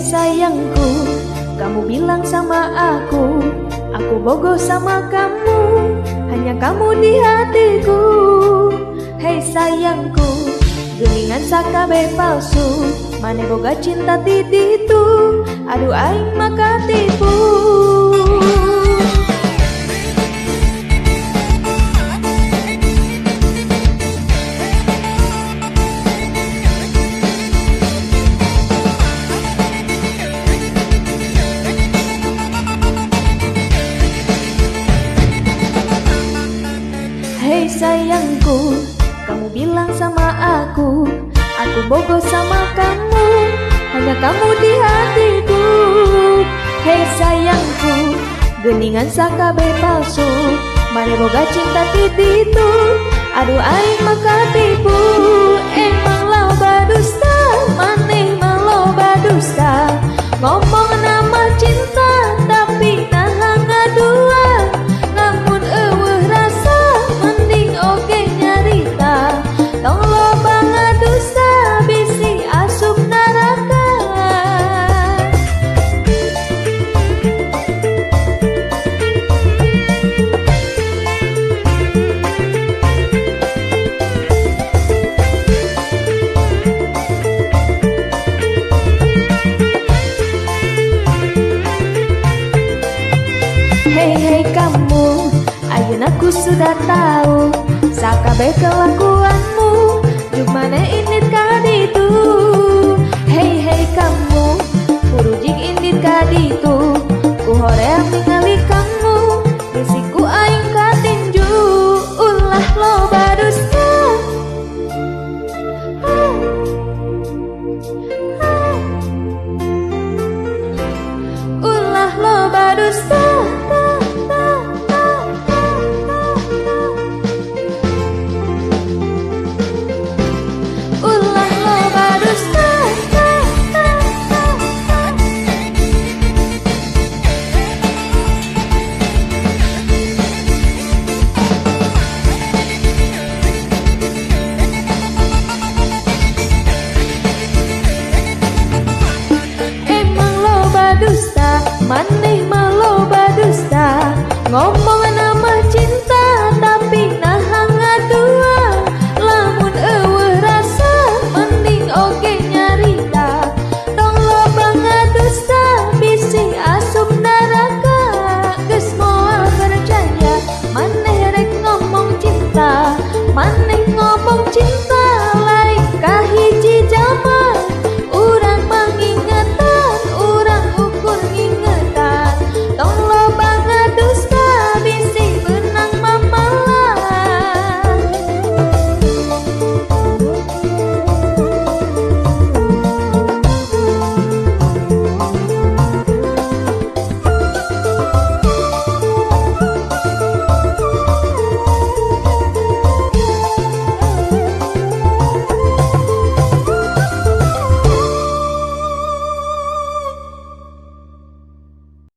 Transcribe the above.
sayangku, kamu bilang sama aku bogoh sama kamu, hanya kamu di hatiku. Hei sayangku, geningan sakabe palsu, mane boga cinta tiditu, aduh aing maka tipu. Hei sayangku, kamu bilang sama aku bogoh sama kamu, hanya kamu di hatiku. Hei sayangku, geningan sakabe palsu, mane boga cinta tiditu, aduh aing maka tipu. Emang loba dusta, maneh mah loba dusta, ngomong nama cinta tapi nah ngadua. Lamun eueuh rasa mending oge nyarita, tong loba ngadusta bisi asup neraka. Hei kamu, ayeuna aku sudah tahu sakabe kelakuanmu, juk mane indit ka ditu. Hei kamu, urujig indit ka ditu, ku hoream ningali kamu, bisiku aing katinju, ulah loba dusta. Ulah loba dusta. Maneh mah loba dusta, ngomong nama cinta tapi nah ngadua. Lamun eueuh rasa mending oge nyarita, tong loba ngadusta bisi asup neraka. Geus moal percaya maneh rek ngomong cinta,